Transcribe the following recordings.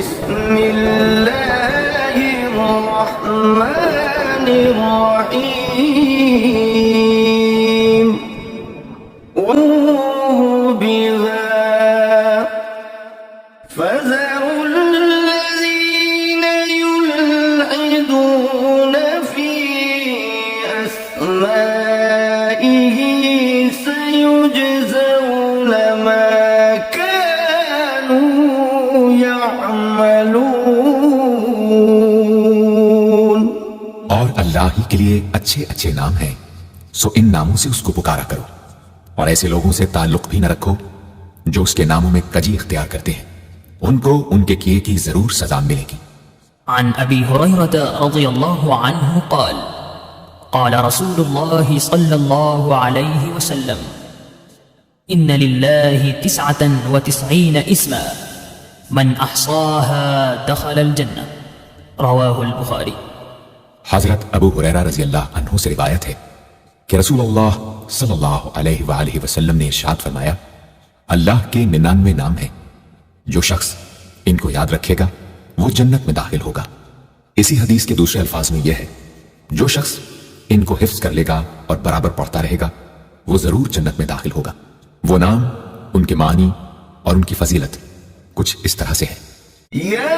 بسم اللہ الرحمن الرحیم فذروا الذين يلحدون في أسمائه سيجزون ما كانوا يعملون. اور اللہ ہی کے لیے اچھے اچھے نام ہیں، سو ان ناموں سے اس کو پکارا کرو، اور ایسے لوگوں سے تعلق بھی نہ رکھو جو اس کے ناموں میں کجی اختیار کرتے ہیں، ان کو ان کے کیے کی ضرور سزا ملے گی. عن ابی ہریرہ رضی اللہ عنہ قال قال رسول اللہ صلی اللہ علیہ وسلم ان للہ 99 اسما من احصاها دخل الجنہ رواہ البخاری. حضرت ابو ہریرہ رضی اللہ عنہ سے روایت ہے کہ رسول اللہ صلی اللہ علیہ وآلہ وسلم نے ارشاد فرمایا، اللہ کے 99 نام ہیں، جو شخص ان کو یاد رکھے گا وہ جنت میں داخل ہوگا. اسی حدیث کے دوسرے الفاظ میں یہ ہے، جو شخص ان کو حفظ کر لے گا اور برابر پڑھتا رہے گا وہ ضرور جنت میں داخل ہوگا. وہ نام، ان کے معنی اور ان کی فضیلت کچھ اس طرح سے ہے. یا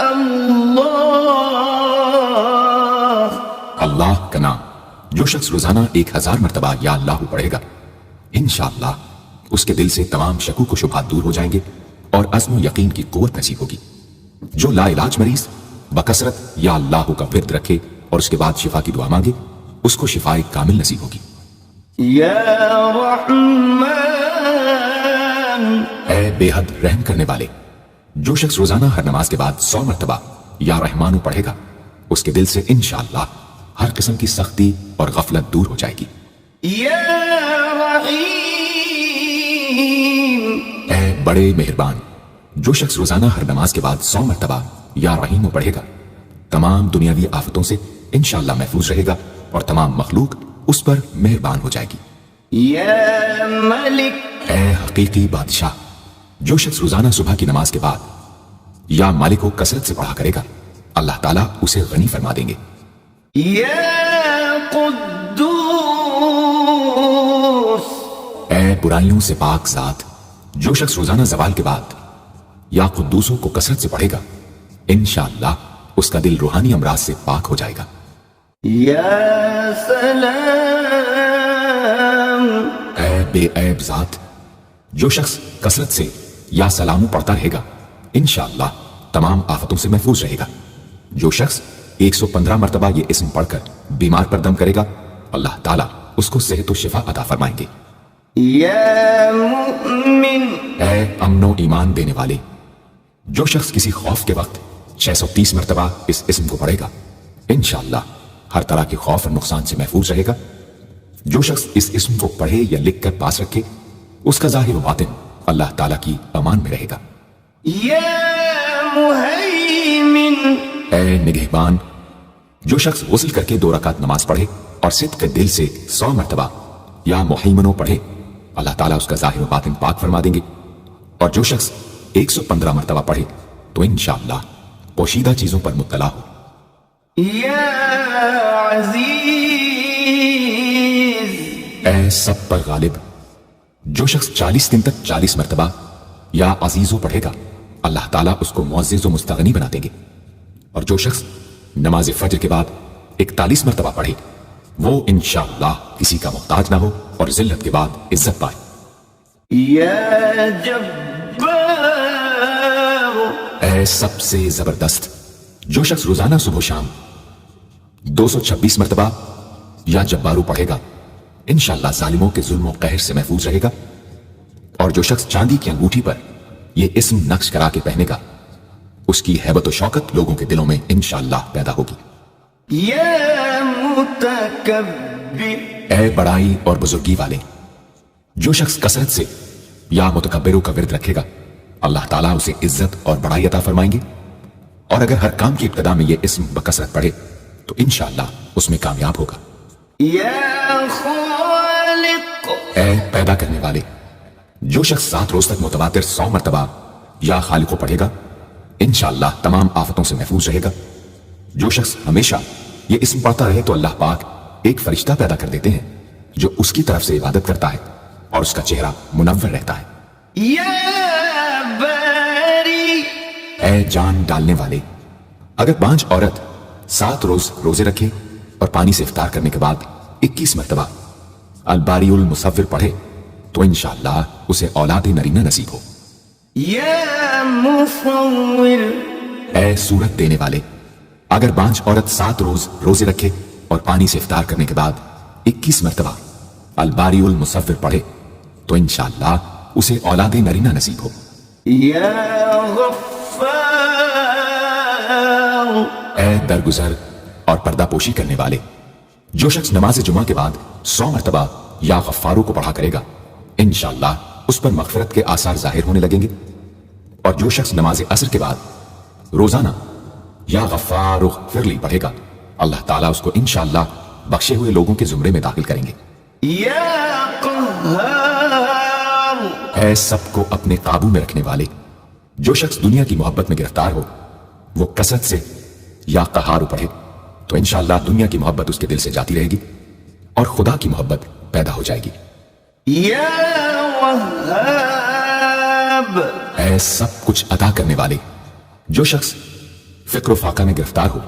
اللہ، اللہ کا نام جو شخص روزانہ 1000 مرتبہ یا اللہ پڑھے گا، انشاءاللہ اس کے دل سے تمام شکوک و شبہات دور ہو جائیں گے اور عزم و یقین کی قوت نصیب ہوگی. جو لا علاج مریض بکثرت یا اللہ کا ورد رکھے اور اس کے بعد شفا کی دعا مانگے اس کو شفاء کامل نصیب ہوگی. یا رحمان، اے بے حد رحم کرنے والے، جو شخص روزانہ ہر نماز کے بعد 100 مرتبہ یا رحمانو پڑھے گا اس کے دل سے انشاءاللہ ہر قسم کی سختی اور غفلت دور ہو جائے گی. یا رحیم، اے بڑے مہربان، جو شخص روزانہ ہر نماز کے بعد 100 مرتبہ یا رحیم پڑھے گا تمام دنیاوی آفتوں سے انشاءاللہ محفوظ رہے گا اور تمام مخلوق اس پر مہربان ہو جائے گی. یا ملک، اے حقیقی بادشاہ، جو شخص روزانہ صبح کی نماز کے بعد یا مالک کو کثرت سے پڑھا کرے گا اللہ تعالیٰ اسے غنی فرما دیں گے. یا قدوس، اے برائیوں سے پاک ذات، جو شخص روزانہ زوال کے بعد یا قدوسوں کو کثرت سے پڑھے گا انشاءاللہ اس کا دل روحانی امراض سے پاک ہو جائے گا. یا سلام، اے بے عیب ذات، جو شخص کثرت سے یا سلامو پڑھتا رہے گا انشاءاللہ تمام آفتوں سے محفوظ رہے گا. جو شخص 115 مرتبہ یہ اسم پڑھ کر بیمار پر دم کرے گا اللہ تعالیٰ اس کو صحت و شفا عطا فرمائیں گے. یا مؤمن، اے امن و ایمان دینے والے، جو شخص کسی خوف کے وقت 630 مرتبہ اس اسم کو پڑھے گا انشاءاللہ ہر طرح کے خوف اور نقصان سے محفوظ رہے گا. جو شخص اس اسم کو پڑھے یا لکھ کر پاس رکھے اس کا ظاہر و باطن اللہ تعالیٰ کی امان میں رہے گا. یا مہیمن، اے نگہبان، جو شخص غسل کر کے 2 رکعت نماز پڑھے اور صدق کے دل سے 100 مرتبہ یا محیمنو پڑھے اللہ تعالیٰ اس کا ظاہر و باطن پاک فرما دیں گے. اور جو شخص 115 مرتبہ پڑھے تو انشاءاللہ پوشیدہ چیزوں پر مطلع ہو. یا عزیز، اے سب پر غالب، جو شخص 40 دن تک 40 مرتبہ یا عزیزو پڑھے گا اللہ تعالیٰ اس کو معزز و مستغنی بنا دیں گے. اور جو شخص نماز فجر کے بعد 41 مرتبہ پڑھے وہ انشاءاللہ کسی کا محتاج نہ ہو اور ذلت کے بعد عزت پائے. یا جبار، اے سب سے زبردست، جو شخص روزانہ صبح و شام 226 مرتبہ یا جبارو پڑھے گا انشاءاللہ ظالموں کے ظلم و قہر سے محفوظ رہے گا. اور جو شخص چاندی کی انگوٹھی پر یہ اسم نقش کرا کے پہنے گا اس کی ہیبت و شوکت لوگوں کے دلوں میں انشاءاللہ پیدا ہوگی. یا متکبر، اے بڑائی اور بزرگی والے، جو شخص کثرت سے یا متکبروں کا ورد رکھے گا اللہ تعالیٰ اسے عزت اور بڑائی عطا فرمائیں گے. اور اگر ہر کام کی ابتدا میں یہ اسم بکثرت پڑھے تو انشاءاللہ اس میں کامیاب ہوگا. یا خالق، اے پیدا کرنے والے، جو شخص 7 روز تک متواتر 100 مرتبہ یا خالق کو پڑھے گا انشاءاللہ تمام آفتوں سے محفوظ رہے گا۔ جو شخص ہمیشہ یہ اسم پڑھتا رہے تو اللہ پاک ایک فرشتہ پیدا کر دیتے ہیں جو اس کی طرف سے عبادت کرتا ہے اور اس کا چہرہ منور رہتا ہے۔ يا باري اے جان ڈالنے والے، اگر بانجھ عورت 7 روز روزے رکھے اور پانی سے افطار کرنے کے بعد 21 مرتبہ الباری المصور پڑھے تو انشاءاللہ اسے اولاد نرینہ نصیب ہو۔ يا مصور اے صورت دینے والے، اگر بانجھ عورت 7 روز روزے رکھے اور پانی سے افطار کرنے کے بعد 21 مرتبہ الباری المصور پڑھے تو انشاءاللہ اسے اولاد نرینہ نصیب ہو۔ يا غفار اے درگزر اور پردہ پوشی کرنے والے، جو شخص نماز جمعہ کے بعد 100 مرتبہ یا غفاروں کو پڑھا کرے گا انشاءاللہ اس پر مغفرت کے آثار ظاہر ہونے لگیں گے، اور جو شخص نماز عصر کے بعد روزانہ یا غفار اغفر لی پڑھے گا اللہ تعالیٰ اس کو انشاءاللہ بخشے ہوئے لوگوں کے زمرے میں داخل کریں گے۔ يا قهار اے سب کو اپنے قابو میں رکھنے والے، جو شخص دنیا کی محبت میں گرفتار ہو وہ کثرت سے یا قہار پڑھے تو انشاءاللہ دنیا کی محبت اس کے دل سے جاتی رہے گی اور خدا کی محبت پیدا ہو جائے گی۔ يا وهاب اے سب کچھ عطا کرنے والے، جو شخص فکر و فاقہ میں گرفتار ہو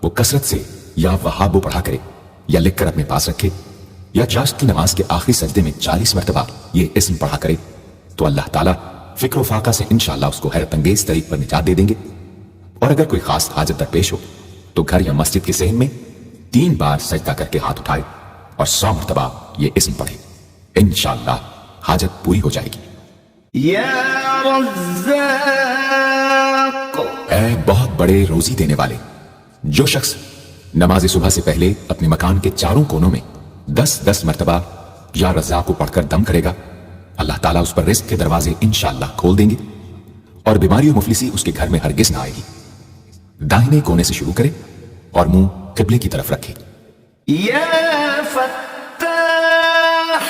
وہ کثرت سے یا وہاب پڑھا کرے یا لکھ کر اپنے پاس رکھے یا چاشت کی نماز کے آخری سجدے میں 40 مرتبہ یہ اسم پڑھا کرے تو اللہ تعالیٰ فکر و فاقہ سے انشاءاللہ اس کو حیرت انگیز طریق پر نجات دے دیں گے۔ اور اگر کوئی خاص حاجت درپیش ہو تو گھر یا مسجد کے صحن میں 3 بار سجدہ کر کے ہاتھ اٹھائے اور 100 مرتبہ یہ اسم پڑھے، انشاءاللہ حاجت پوری ہو جائے گی۔ يا رزاق اے بہت بڑے روزی دینے والے، جو شخص نماز صبح سے پہلے اپنے مکان کے چاروں کونوں میں 10 مرتبہ یا رزاق کو پڑھ کر دم کرے گا اللہ تعالیٰ اس پر رزق کے دروازے انشاءاللہ کھول دیں گے اور بیماری و مفلسی اس کے گھر میں ہرگز نہ آئے گی۔ داہنے کونے سے شروع کرے اور منہ قبلے کی طرف رکھے۔ يا فتاح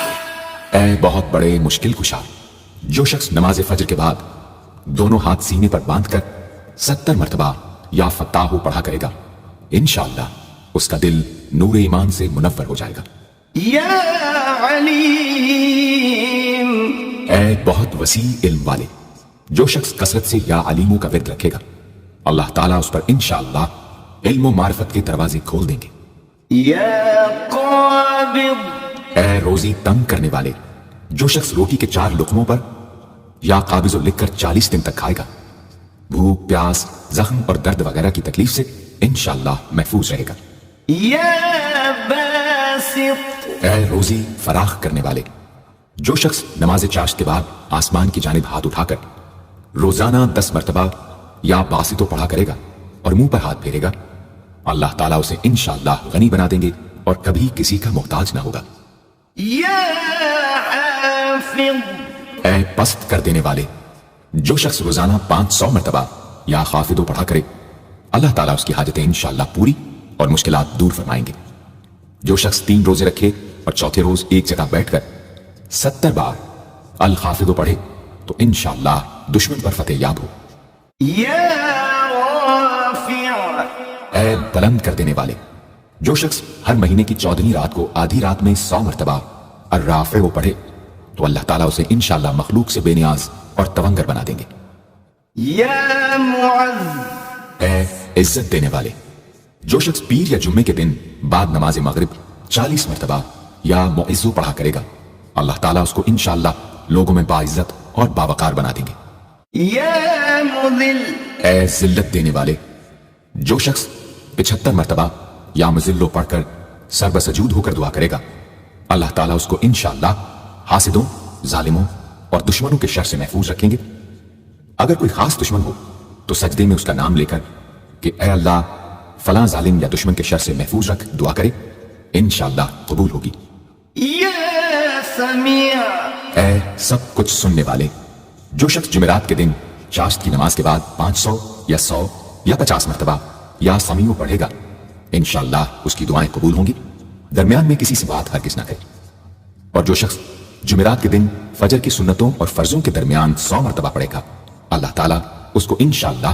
اے بہت بڑے مشکل کشا، جو شخص نماز فجر کے بعد دونوں ہاتھ سینے پر باندھ کر 70 مرتبہ یا فتاح پڑھا کرے گا انشاءاللہ اس کا دل نور ایمان سے منور ہو جائے گا۔ يا عليم اے بہت وسیع علم والے، جو شخص کثرت سے یا علیموں کا ورد رکھے گا اللہ تعالیٰ اس پر انشاءاللہ علم و معرفت کے دروازے کھول دیں گے۔ يا قابض اے روزی تنگ کرنے والے، جو شخص روٹی کے 4 لقموں پر یا قابض و لکھ کر 40 دن تک کھائے گا بھوک، پیاس، زخم اور درد وغیرہ کی تکلیف سے انشاءاللہ محفوظ رہے گا۔ يا باسط اے روزی فراخ کرنے والے، جو شخص نماز چاشت کے بعد آسمان کی جانب ہاتھ اٹھا کر روزانہ 10 مرتبہ یا باسطو پڑھا کرے گا اور منہ پر ہاتھ پھیرے گا اللہ تعالیٰ اسے انشاءاللہ غنی بنا دیں گے اور کبھی کسی کا محتاج نہ ہوگا۔ يا حافظ اے پست کر دینے والے، جو شخص روزانہ 500 مرتبہ یا خافضو پڑھا کرے اللہ تعالیٰ اس کی حاجتیں انشاءاللہ پوری اور مشکلات دور فرمائیں گے۔ جو شخص 3 روزے رکھے اور چوتھے روز ایک جگہ بیٹھ کر 70 بار الخافضو پڑھے تو انشاءاللہ دشمن پر فتح یاب ہو۔ يا رافع اے بلند کر دینے والے، جو شخص ہر مہینے کی 14ویں رات کو آدھی رات میں 100 مرتبہ الرافع وہ پڑھے تو اللہ تعالیٰ اسے انشاءاللہ مخلوق سے بے نیاز اور تونگر بنا دیں گے۔ يا معز اے عزت دینے والے، جو شخص پیر یا جمعے کے دن بعد نماز مغرب 40 مرتبہ یا معزو پڑھا کرے گا اللہ تعالیٰ اس کو انشاءاللہ لوگوں میں باعزت اور باوقار بنا دیں گے۔ يا مذل اے ذلت دینے والے، جو شخص 75 مرتبہ یا مذلو پڑھ کر سر بسجود ہو کر دعا کرے گا اللہ تعالیٰ اس کو انشاءاللہ حاسدوں، ظالموں اور دشمنوں کے شر سے محفوظ رکھیں گے۔ اگر کوئی خاص دشمن ہو تو سجدے میں اس کا نام لے کر کہ اے اللہ فلاں ظالم یا دشمن کے شر سے محفوظ رکھ دعا کرے انشاءاللہ قبول ہوگی۔ يا سميع اے سب کچھ سننے والے، جو شخص جمعرات کے دن چاشت کی نماز کے بعد 500 یا 100 یا 50 مرتبہ یا سمیع پڑھے گا انشاءاللہ اس کی دعائیں قبول ہوں گی، درمیان میں کسی سے بات ہرگز نہ کرے۔ اور جو شخص جمعرات کے دن فجر کی سنتوں اور فرضوں کے درمیان 100 مرتبہ پڑھے گا اللہ تعالیٰ اس کو انشاءاللہ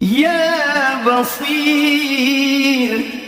يا بصير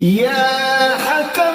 يا حكم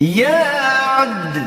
يا عدل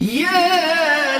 يا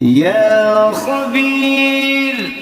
يا خبير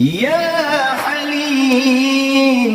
يا حليم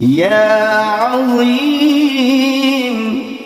يا عظيم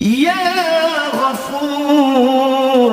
يا غفور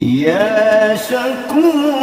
يا شكور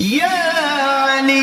يا علي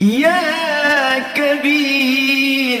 يا كبير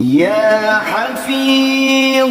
يا حفيظ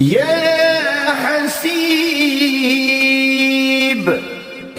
يا حسيب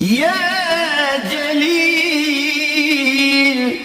يا جليل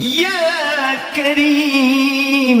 يا كريم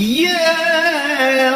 يا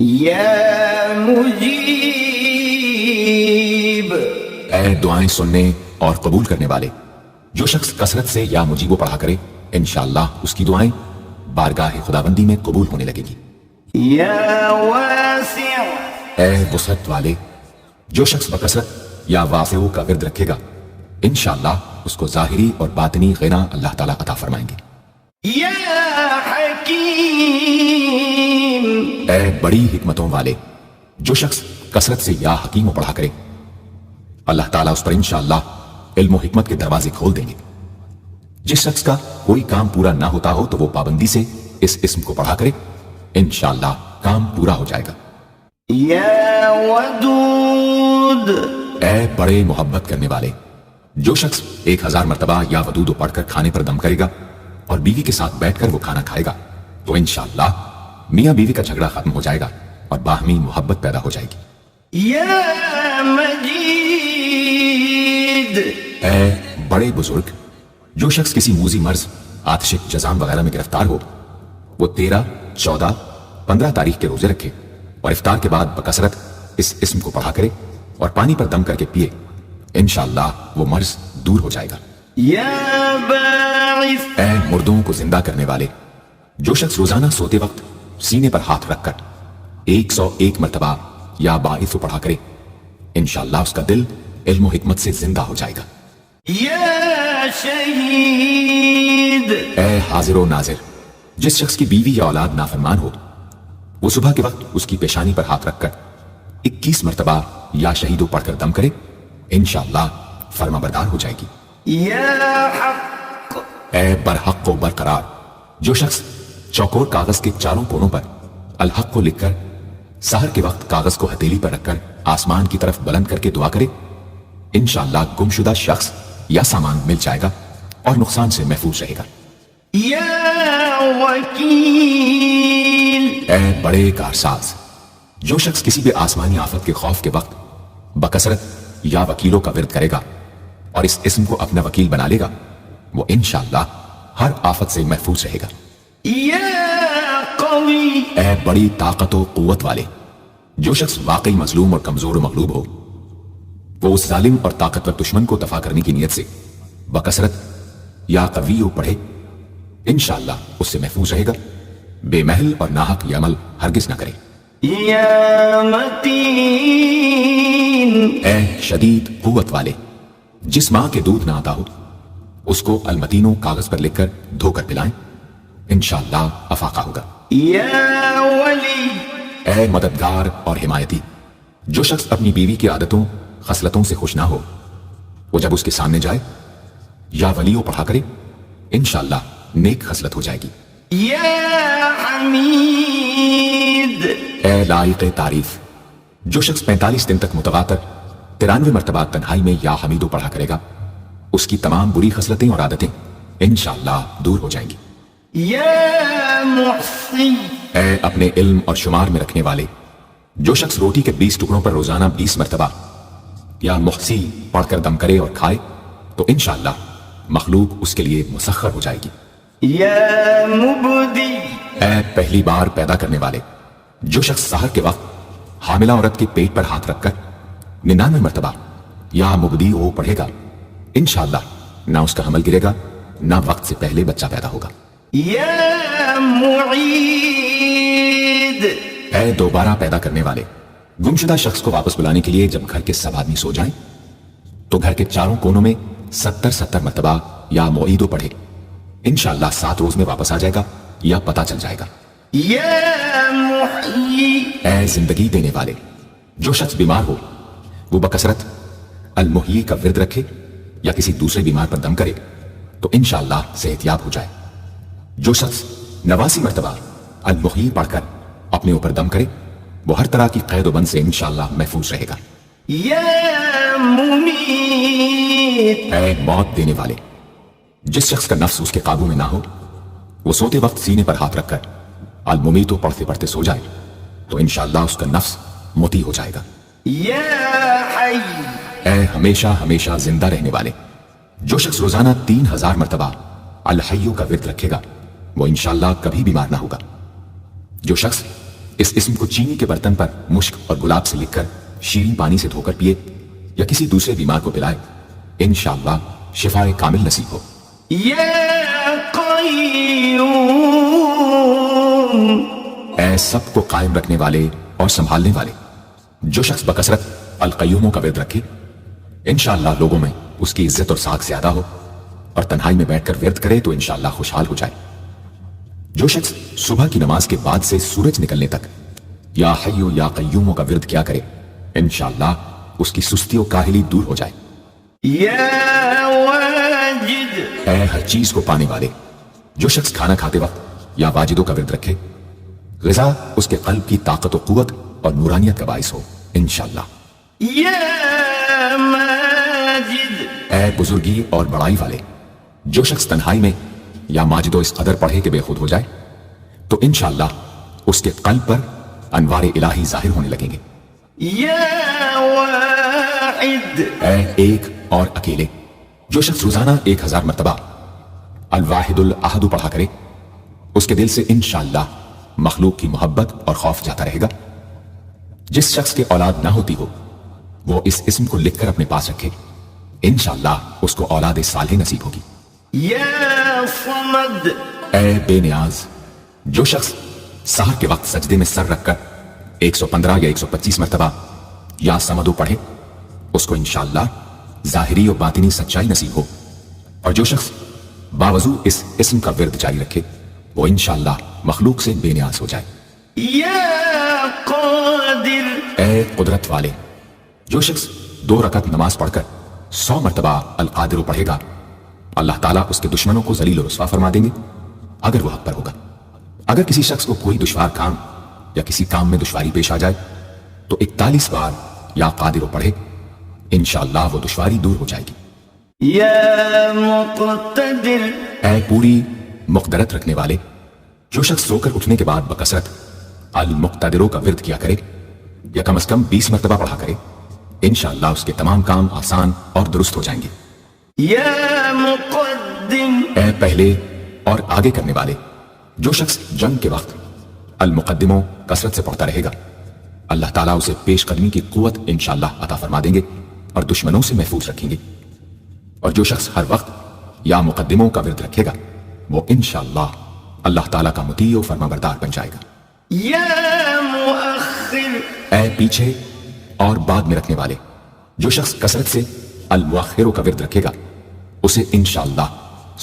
يا مجيب اے دعائیں سننے اور قبول کرنے والے، جو شخص کثرت سے یا مجیبو پڑھا کرے انشاءاللہ اس کی دعائیں بارگاہ خداوندی میں قبول ہونے لگے گی۔ يا واسع اے وسعت والے، جو شخص بکثرت یا واسعوں کا ورد رکھے گا انشاءاللہ اس کو ظاہری اور باطنی غنا اللہ تعالیٰ عطا فرمائیں گے۔ يا حكيم اے بڑی حکمتوں والے، جو شخص کثرت سے یا حکیم پڑھا کرے اللہ تعالیٰ اس پر انشاءاللہ علم و حکمت کے دروازے کھول دیں گے۔ جس شخص کا کوئی کام پورا نہ ہوتا ہو تو وہ پابندی سے اس اسم کو پڑھا کرے انشاءاللہ کام پورا ہو جائے گا۔ يا ودود اے بڑے محبت کرنے والے، جو شخص 1000 مرتبہ یا ودود پڑھ کر کھانے پر دم کرے گا اور بیوی کے ساتھ بیٹھ کر وہ کھانا کھائے گا تو انشاءاللہ میاں بیوی کا جھگڑا ختم ہو جائے گا اور باہمی محبت پیدا ہو جائے گی۔ يا مجيد اے بڑے بزرگ، جو شخص کسی موذی مرض، آتشک، جزام وغیرہ میں گرفتار ہو وہ 13، 14، 15 تاریخ کے روزے رکھے اور افطار کے بعد بکثرت اس اسم کو پڑھا کرے اور پانی پر دم کر کے پیے انشاءاللہ وہ مرض دور ہو جائے گا۔ يا باعث اے مردوں کو زندہ کرنے والے، جو شخص روزانہ سوتے وقت سینے پر ہاتھ رکھ کر 101 مرتبہ یا باعث پڑھا کرے انشاءاللہ اس کا دل علم و حکمت سے زندہ ہو جائے گا۔ يا شهيد اے حاضر و ناظر، جس شخص کی بیوی یا اولاد نافرمان ہو وہ صبح کے وقت اس کی پیشانی پر ہاتھ رکھ کر 21 مرتبہ یا شہیدو پڑھ کر دم کرے انشاءاللہ فرما بردار ہو جائے گی۔ يا حق اے برحق و برقرار، جو شخص چوکور کاغذ کے چاروں کونوں پر الحق کو لکھ کر سحر کے وقت کاغذ کو ہتھیلی پر رکھ کر آسمان کی طرف بلند کر کے دعا کرے انشاءاللہ گمشدہ شخص یا سامان مل جائے گا اور نقصان سے محفوظ رہے گا۔ يا وكيل اے بڑے کارساز، جو شخص کسی بھی آسمانی آفت کے خوف کے وقت بکثرت یا وکیلوں کا ورد کرے گا اور اس اسم کو اپنا وکیل بنا لے گا وہ انشاءاللہ ہر آفت سے محفوظ رہے گا۔ يا قوي اے بڑی طاقت و قوت والے، جو شخص واقعی مظلوم اور کمزور و مغلوب ہو وہ اس ظالم اور طاقتور دشمن کو دفاع کرنے کی نیت سے بکثرت یا قوی پڑھے انشاءاللہ اس سے محفوظ رہے گا، بے محل اور ناحق یہ عمل ہرگز نہ کرے۔ يا متين اے شدید قوت والے، جس ماں کے دودھ نہ آتا ہو اس کو المتینوں کاغذ پر لکھ کر دھو کر پلائیں انشاءاللہ افاقہ ہوگا۔ يا ولي اے مددگار اور حمایتی، جو شخص اپنی بیوی کی عادتوں خصلتوں سے خوش نہ ہو وہ جب اس کے سامنے جائے یا ولیوں پڑھا کرے انشاءاللہ نیک خصلت ہو جائے گی۔ يا حميد اے لائق تعریف، جو شخص 45 دن تک متواتر 93 مرتبہ تنہائی میں یا حمیدو پڑھا کرے گا اس کی تمام بری خصلتیں اور عادتیں انشاءاللہ دور ہو جائیں گی۔ يا محصي اے اپنے علم اور شمار میں رکھنے والے، جو شخص روٹی کے 20 ٹکڑوں پر روزانہ 20 مرتبہ یا محصی پڑھ کر دم کرے اور کھائے تو انشاءاللہ مخلوق اس کے لیے مسخر ہو جائے گی۔ يا مبدي اے پہلی بار پیدا کرنے والے، جو شخص سحر کے وقت حاملہ عورت کے پیٹ پر ہاتھ رکھ کر 99 مرتبہ یا مبدی وہ پڑھے گا انشاءاللہ نہ اس کا حمل گرے گا نہ وقت سے پہلے بچہ پیدا ہوگا۔ يا معيد اے دوبارہ پیدا کرنے والے، گمشدہ شخص کو واپس بلانے کے لیے جب گھر کے سب آدمی سو جائیں تو گھر کے چاروں کونوں میں 70 مرتبہ یا معیدو پڑھے انشاءاللہ 7 روز میں واپس آ جائے گا یا پتہ چل جائے گا۔ يا محيي اے زندگی دینے والے، جو شخص بیمار ہو وہ بکثرت المحیی کا ورد رکھے یا کسی دوسرے بیمار پر دم کرے تو انشاءاللہ صحت یاب ہو جائے۔ جو شخص 89 مرتبہ المحیی پڑھ کر اپنے اوپر دم کرے وہ ہر طرح کی قید و بند سے انشاءاللہ محفوظ رہے گا۔ يا مميت اے موت دینے والے، جس شخص کا نفس اس کے قابو میں نہ ہو وہ سوتے وقت سینے پر ہاتھ رکھ کر الممیتو پڑھتے پڑھتے سو جائے تو انشاءاللہ اس کا نفس موتی ہو جائے گا۔ يا حي اے ہمیشہ ہمیشہ زندہ رہنے والے، جو شخص روزانہ 3000 مرتبہ الحیو کا ورد رکھے گا وہ انشاءاللہ کبھی بیمار نہ ہوگا۔ جو شخص اس اسم کو چینی کے برتن پر مشک اور گلاب سے لکھ کر شیریں پانی سے دھو کر پیے یا کسی دوسرے بیمار کو پلائے، انشاءاللہ شفائے کامل نصیب ہو۔ يا قيوم اے سب کو قائم رکھنے والے اور سنبھالنے والے، جو شخص بکثرت القیوموں کا ورد رکھے انشاءاللہ لوگوں میں اس کی عزت اور ساکھ زیادہ ہو، اور تنہائی میں بیٹھ کر ورد کرے تو انشاءاللہ خوشحال ہو جائے۔ جو شخص صبح کی نماز کے بعد سے سورج نکلنے تک یا حیو یا قیوموں کا ورد کیا کرے انشاءاللہ اس کی سستی و کاہلی دور ہو جائے۔ يا واجد اے ہر چیز کو پانے والے، جو شخص کھانا کھاتے وقت یا واجدوں کا ورد رکھے غذا اس کے قلب کی طاقت و قوت اور نورانیت کا باعث ہو انشاءاللہ۔ يا ماجد اے بزرگی اور بڑائی والے، جو شخص تنہائی میں یا ماجد و اس قدر پڑھے کہ بے خود ہو جائے تو انشاءاللہ اس کے قلب پر انوار الہی ظاہر ہونے لگیں گے۔ يا واحد اے ایک اور اکیلے، جو شخص روزانہ 1000 مرتبہ الواحد الاحد پڑھا کرے اس کے دل سے انشاءاللہ مخلوق کی محبت اور خوف جاتا رہے گا۔ جس شخص کے اولاد نہ ہوتی ہو وہ اس اسم کو لکھ کر اپنے پاس رکھے، انشاءاللہ اس کو اولاد صالح نصیب ہوگی۔ يا صمد اے بے نیاز، جو شخص سحر کے وقت سجدے میں سر رکھ کر 115 یا 125 مرتبہ یا سمدو پڑھے اس کو انشاءاللہ ظاہری و باطنی سچائی نصیب ہو، اور جو شخص باوضو اس اسم کا ورد جاری رکھے وہ انشاءاللہ مخلوق سے بے نیاز ہو جائے۔ يا قادر اے قدرت والے، جو شخص 2 رکعت نماز پڑھ کر 100 مرتبہ القادر پڑھے گا اللہ تعالیٰ اس کے دشمنوں کو ذلیل و رسوا فرما دیں گے اگر وہ حق پر ہوگا۔ اگر کسی شخص کو کوئی دشوار کام یا کسی کام میں دشواری پیش آ جائے تو 41 بار یا قادر پڑھے انشاءاللہ وہ دشواری دور ہو جائے گی۔ يا مقتدر اے پوری مقدرت رکھنے والے، جو شخص سو کر اٹھنے کے بعد بکثرت المقتدروں کا ورد کیا کرے یا کم از کم 20 مرتبہ پڑھا کرے انشاءاللہ اس کے تمام کام آسان اور درست ہو جائیں گے۔ يا مقدم اے پہلے اور آگے کرنے والے، جو شخص جنگ کے وقت المقدموں کثرت سے پڑھتا رہے گا اللہ تعالیٰ اسے پیش قدمی کی قوت انشاءاللہ عطا فرما دیں گے اور دشمنوں سے محفوظ رکھیں گے۔ اور جو شخص ہر وقت یا مقدموں کا ورد رکھے گا وہ انشاءاللہ اللہ تعالیٰ کا مطیع و فرما بردار بن جائے گا۔ يا مؤخر اے پیچھے اور بعد میں رکھنے والے، جو شخص کثرت سے المؤخروں کا ورد رکھے گا اسے انشاءاللہ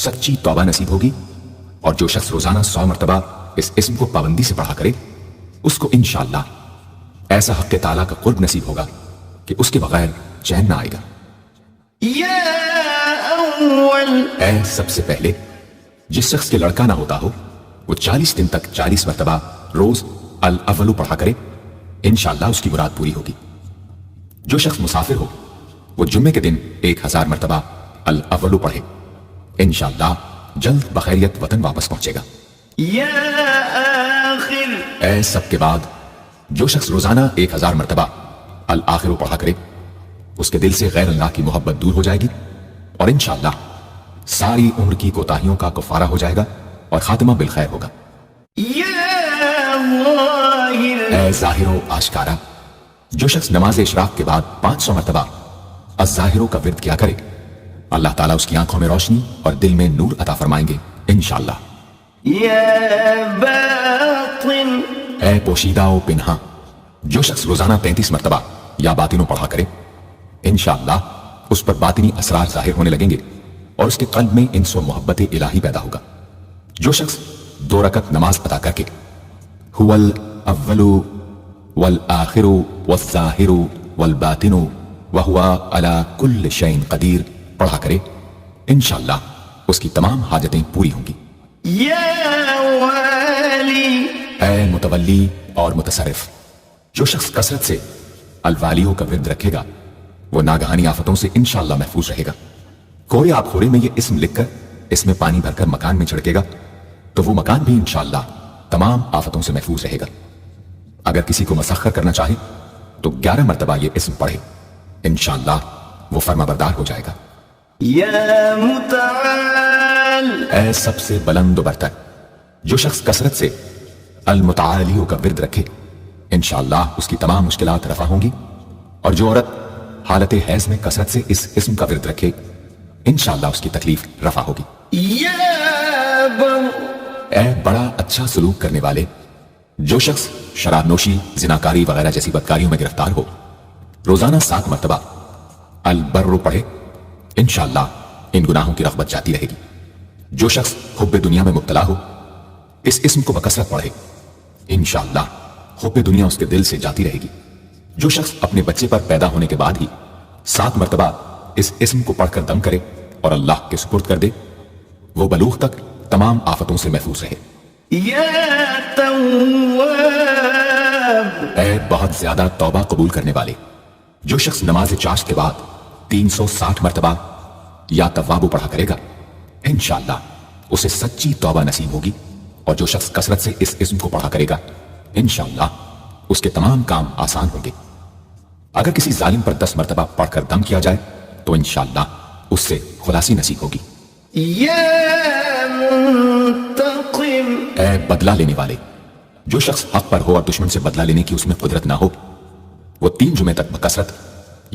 سچی توبہ نصیب ہوگی، اور جو شخص روزانہ 100 مرتبہ اس اسم کو پابندی سے پڑھا کرے اس کو انشاءاللہ ایسا حق تعالیٰ کا قرب نصیب ہوگا کہ اس کے بغیر چین نہ آئے گا۔ يا أول اے سب سے پہلے، جس شخص کے لڑکا نہ ہوتا ہو وہ 40 دن تک 40 مرتبہ روز الاول پڑھا کرے انشاءاللہ اس کی مراد پوری ہوگی۔ جو شخص مسافر ہو وہ جمعے کے دن 1000 مرتبہ الاول پڑھے انشاءاللہ جلد بخیریت وطن واپس پہنچے گا۔ يا آخر اے سب کے بعد، جو شخص روزانہ 1000 مرتبہ الآخر پڑھا کرے اس کے دل سے غیر اللہ کی محبت دور ہو جائے گی اور انشاءاللہ ساری عمر کی کوتاہیوں کا کفارہ ہو جائے گا اور خاتمہ بالخیر ہوگا۔ يا ظاهر اے ظاہر و آشکارا، جو شخص نماز اشراق کے بعد 500 مرتبہ الظاہروں کا ورد کیا کرے اللہ تعالیٰ اس کی آنکھوں میں روشنی اور دل میں نور عطا فرمائیں گے انشاءاللہ۔ يا باطن اے پوشیدہ و پنہاں، جو شخص روزانہ 33 مرتبہ یا باطنوں پڑھا کرے انشاءاللہ اس پر باطنی اسرار ظاہر ہونے لگیں گے اور اس کے قلب میں انس و محبت الہی پیدا ہوگا۔ جو شخص 2 رکعت نماز ادا کر کے هو الاول والآخر والظاہر والباطن وهو على كل شيء قدیر پڑھا کرے انشاءاللہ اس کی تمام حاجتیں پوری ہوں گی۔ يا والي اے متولی اور متصرف، جو شخص کثرت سے الوالیوں کا ورد رکھے گا وہ ناگہانی آفتوں سے انشاءاللہ محفوظ رہے گا۔ کوڑے آپ کھوڑے میں یہ اسم لکھ کر اس میں پانی بھر کر مکان میں چھڑکے گا تو وہ مکان بھی انشاءاللہ تمام آفتوں سے محفوظ رہے گا۔ اگر کسی کو مسخر کرنا چاہے تو 11 مرتبہ یہ اسم پڑھے انشاءاللہ وہ فرما بردار ہو جائے گا۔ يا متعال اے سب سے بلند و برتر، جو شخص کثرت سے المتعالیوں کا ورد رکھے انشاءاللہ اس کی تمام مشکلات رفع ہوں گی. اور جو عورت حالت حیض میں کثرت سے اس اسم کا ورد رکھے انشاءاللہ اس کی تکلیف رفع ہوگی. يا بر اے بڑا اچھا سلوک کرنے والے، جو شخص شراب نوشی، زناکاری وغیرہ جیسی بدکاریوں میں گرفتار ہو روزانہ 7 مرتبہ البر پڑھے انشاءاللہ ان گناہوں کی رغبت جاتی رہے گی. جو شخص حب دنیا میں مبتلا ہو اس اسم کو بکثرت پڑھے انشاءاللہ حب دنیا اس کے دل سے جاتی رہے گی. جو شخص اپنے بچے پر پیدا ہونے کے بعد ہی 7 مرتبہ اس اسم کو پڑھ کر دم کرے اور اللہ کے سپرد کر دے وہ بلوغ تک تمام آفتوں سے محفوظ رہے. يا تواب اے بہت زیادہ توبہ قبول کرنے والے، جو شخص نماز چاشت کے بعد 360 مرتبہ یا تواب پڑھا کرے گا انشاءاللہ اسے سچی توبہ نصیب ہوگی. اور جو شخص کثرت سے اس اسم کو پڑھا کرے گا انشاءاللہ اس کے تمام کام آسان ہوں گے. اگر کسی ظالم پر 10 مرتبہ پڑھ کر دم کیا جائے تو انشاءاللہ اس سے خلاصی نصیب ہوگی. يا منتقم اے بدلہ لینے والے، جو شخص حق پر ہو اور دشمن سے بدلہ لینے کی اس میں قدرت نہ ہو وہ 3 جمعے تک بکثرت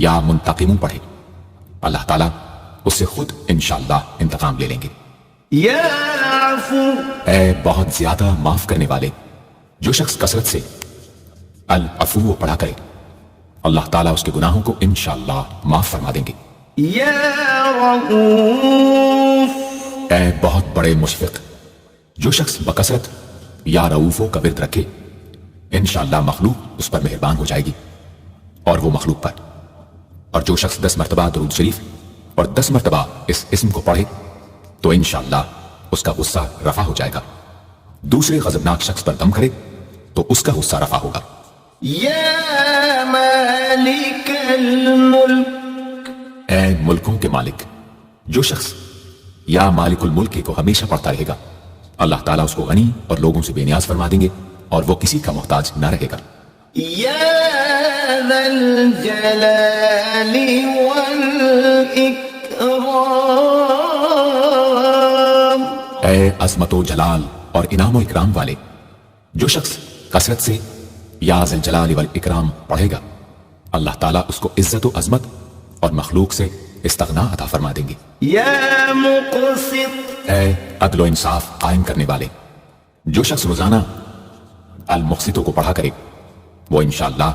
یا منتقمون پڑھے، اللہ تعالیٰ اس سے خود انشاءاللہ انتقام لے لیں گے. يا عفو اے بہت زیادہ معاف کرنے والے، جو شخص کثرت سے العفو پڑھا کرے اللہ تعالیٰ اس کے گناہوں کو انشاءاللہ معاف فرما دیں گے. يا رؤوف اے بہت بڑے مشفق، جو شخص بکثرت یا رؤوفو کا ورد رکھے انشاءاللہ مخلوق اس پر مہربان ہو جائے گی اور وہ مخلوق پر. اور جو شخص 10 مرتبہ درود شریف اور 10 مرتبہ اس اسم کو پڑھے تو انشاءاللہ اس کا غصہ رفع ہو جائے گا. دوسرے غضبناک شخص پر دم کرے تو اس کا غصہ رفع ہوگا. يا مالك الملك اے ملکوں کے مالک، جو شخص یا مالک الملک کو ہمیشہ پڑھتا رہے گا اللہ تعالیٰ اس کو غنی اور لوگوں سے بے نیاز فرما دیں گے اور وہ کسی کا محتاج نہ رہے گا. يا ذا الجلال والإكرام اے عظمت و جلال اور انعام و اکرام والے، جو شخص کثرت سے یا ذی الجلال والاکرام پڑھے گا اللہ تعالیٰ اس کو عزت و عظمت اور مخلوق سے استغنا عطا فرما دیں گے. يا مقسط اے عدل و انصاف قائم کرنے والے، جو شخص روزانہ المقسطوں کو پڑھا کرے وہ انشاءاللہ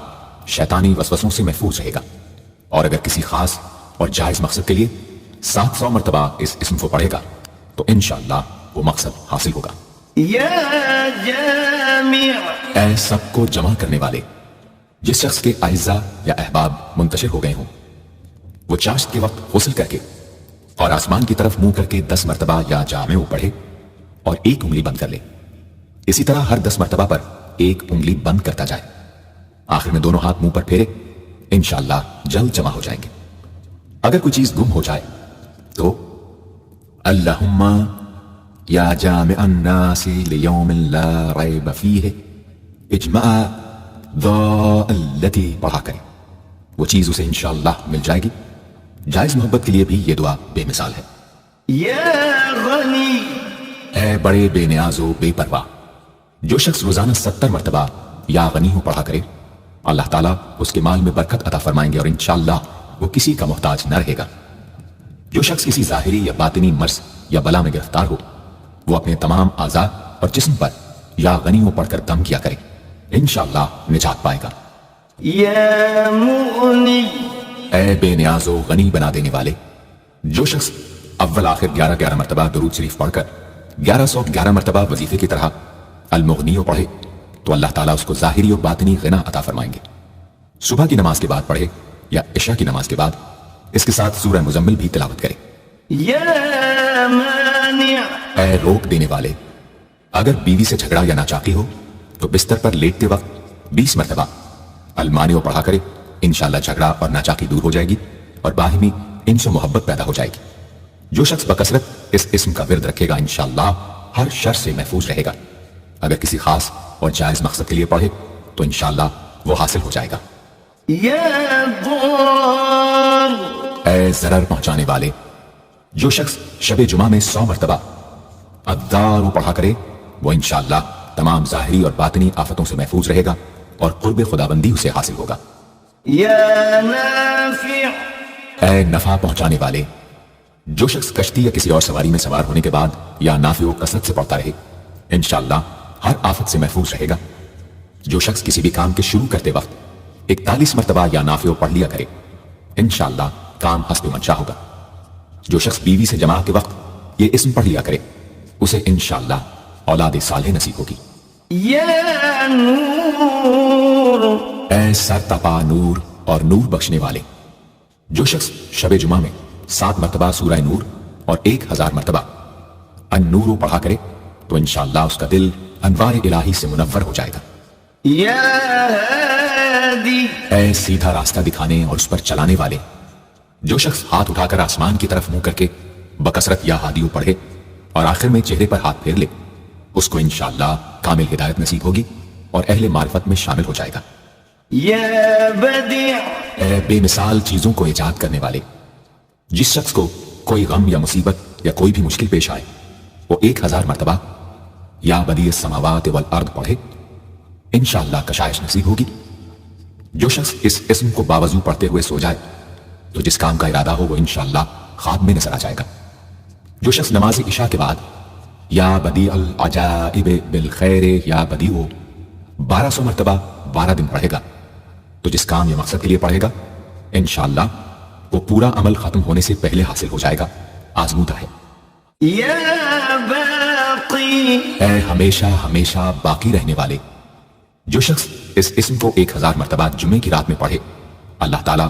شیطانی وسوسوں سے محفوظ رہے گا. اور اگر کسی خاص اور جائز مقصد کے لیے 700 مرتبہ اس اسم کو پڑھے گا تو انشاءاللہ وہ مقصد حاصل ہوگا. يا جامع اے سب کو جمع کرنے والے، جس شخص کے اعزاء یا احباب منتشر ہو گئے ہوں وہ چاشت کے وقت غسل کر کے اور آسمان کی طرف منہ کر کے 10 مرتبہ یا جامع پڑھے اور 1 انگلی بند کر لے. اسی طرح ہر 10 مرتبہ پر 1 انگلی بند کرتا جائے. آخر میں دونوں ہاتھ منہ پر پھیرے انشاءاللہ جلد جمع ہو جائیں گے. اگر کوئی چیز گم ہو جائے تو اللہم یا جامع الناس لیوم لا ریب فیہ اجمع التی پڑھا کرے، وہ چیز اسے انشاءاللہ مل جائے گی. جائز محبت کے لیے بھی یہ دعا بے مثال ہے. يا غني اے بڑے بے نیاز و بے پرواہ، جو شخص روزانہ 70 مرتبہ یا غنی ہو پڑھا کرے اللہ تعالیٰ اس کے مال میں برکت عطا فرمائیں گے اور انشاءاللہ وہ کسی کا محتاج نہ رہے گا. جو شخص کسی ظاہری یا باطنی مرض یا بلا میں گرفتار ہو وہ اپنے تمام اعضاء اور جسم پر یا غنیوں پڑھ کر دم کیا کرے انشاءاللہ نجات پائے گا. يا مغني اے بے نیاز و غنی بنا دینے والے، جو شخص اول آخر 11 مرتبہ درود شریف پڑھ کر 1111 مرتبہ وظیفے کی طرح المغنی پڑھے تو اللہ تعالیٰ اس کو ظاہری و باطنی غنا عطا فرمائیں گے. صبح کی نماز کے بعد پڑھے یا عشاء کی نماز کے بعد اس کے ساتھ سورہ مزمل بھی تلاوت کرے. يا مانع اے روک دینے والے، اگر بیوی سے جھگڑا یا ناچاقی ہو تو بستر پر لیٹتے وقت 20 مرتبہ المانع پڑھا کرے انشاءاللہ جھگڑا اور ناچاقی دور ہو جائے گی اور باہمی انس و محبت پیدا ہو جائے گی. جو شخص بکثرت اس اسم کا ورد رکھے گا انشاءاللہ ہر شر سے محفوظ رہے گا. اگر کسی خاص اور جائز مقصد کے لیے پڑھے تو انشاءاللہ وہ حاصل ہو جائے گا. يا ضار اے ضرر پہنچانے والے، جو شخص شب جمعہ میں 100 مرتبہ الدار پڑھا کرے وہ انشاءاللہ تمام ظاہری اور باطنی آفتوں سے محفوظ رہے گا اور قرب خدابندی اسے حاصل ہوگا۔ يا نافع اے نفع پہنچانے والے، جو شخص کشتی یا کسی اور سواری میں سوار ہونے کے بعد یا نافع و کثرت سے پڑھتا رہے انشاءاللہ ہر آفت سے محفوظ رہے گا۔ جو شخص کسی بھی کام کے شروع کرتے وقت 41 مرتبہ یا نافع پڑھ لیا کرے انشاءاللہ کام حسب منشا ہوگا۔ جو شخص بیوی سے جماع کے وقت یہ اسم پڑھ لیا کرے اسے انشاءاللہ اولاد صالح نصیب ہوگی۔ يا نور اے سر تپا نور اور نور بخشنے والے، جو شخص شب جمعہ میں 7 مرتبہ سورہ نور اور 1000 مرتبہ النور پڑھا کرے تو انشاءاللہ اس کا دل انوار الہی سے منور ہو جائے گا۔ يا هادي اے سیدھا راستہ دکھانے اور اس پر چلانے والے، جو شخص ہاتھ اٹھا کر آسمان کی طرف منہ کر کے بکثرت یا ہادیو پڑھے اور آخر میں چہرے پر ہاتھ پھیر لے اس کو انشاءاللہ کامل ہدایت نصیب ہوگی اور اہل معرفت میں شامل ہو جائے گا۔ يا بديع اے بے مثال چیزوں کو ایجاد کرنے والے، جس شخص کو کوئی غم یا مصیبت یا کوئی بھی مشکل پیش آئے وہ 1000 مرتبہ یا بدیع السماوات والارض پڑھے انشاءاللہ کشائش نصیب ہوگی۔ جو شخص اس اسم کو باوضو پڑھتے ہوئے سو جائے تو جس کام کا ارادہ ہو وہ انشاءاللہ خواب میں نظر آ جائے گا۔ جو شخص نماز عشاء کے بعد یا بدیع العجائب بالخیر یا بدیع 1200 مرتبہ 12 دن پڑھے گا تو جس کام یا مقصد کے لیے پڑھے گا انشاءاللہ وہ پورا عمل ختم ہونے سے پہلے حاصل ہو جائے گا، آزمودہ ہے۔ يا باقي اے ہمیشہ ہمیشہ باقی رہنے والے، جو شخص اس اسم کو 1000 مرتبہ جمعے کی رات میں پڑھے اللہ تعالیٰ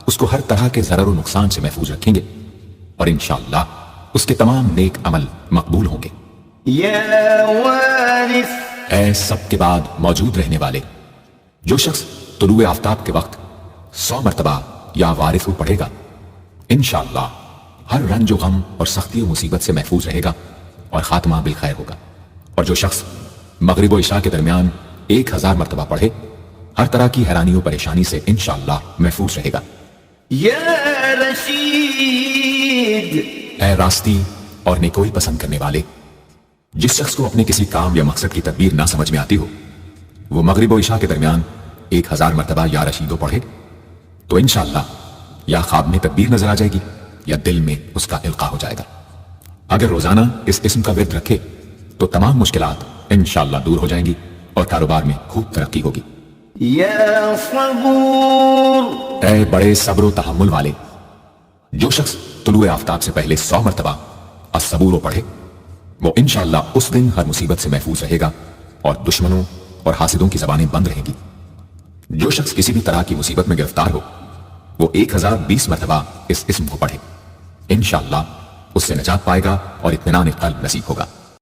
اس کو ہر طرح کے ضرر و نقصان سے محفوظ رکھیں گے اور انشاءاللہ اس کے تمام نیک عمل مقبول ہوں گے۔ يا وارث اے سب کے بعد موجود رہنے والے، جو شخص طلوع آفتاب کے وقت 100 مرتبہ یا وارث کو پڑھے گا انشاءاللہ ہر رنج و غم اور سختی و مصیبت سے محفوظ رہے گا اور خاتمہ بالخیر ہوگا۔ اور جو شخص مغرب و عشاء کے درمیان 1000 مرتبہ پڑھے ہر طرح کی حیرانی و پریشانی سے انشاءاللہ محفوظ رہے گا۔ يا رشيد اے راستی اور نیکوئی پسند کرنے والے، جس شخص کو اپنے کسی کام یا مقصد کی تدبیر نہ سمجھ میں آتی ہو وہ مغرب و عشاء کے درمیان 1000 مرتبہ یا رشیدو پڑھے تو انشاءاللہ یا خواب میں تدبیر نظر آ جائے گی یا دل میں اس کا القاء ہو جائے گا۔ اگر روزانہ اس اسم کا ورد رکھے تو تمام مشکلات انشاءاللہ دور ہو جائیں گی اور کاروبار میں خوب ترقی ہوگی۔ يا صبور اے بڑے صبر و تحمل والے، جو شخص طلوع آفتاب سے پہلے 100 مرتبہ الصبور پڑھے وہ انشاءاللہ اس دن ہر مصیبت سے محفوظ رہے گا اور دشمنوں اور حاسدوں کی زبانیں بند رہیں گی۔ جو شخص کسی بھی طرح کی مصیبت میں گرفتار ہو وہ 1020 مرتبہ اس اسم کو پڑھے انشاءاللہ اس سے نجات پائے گا اور اطمینان قلب نصیب ہوگا۔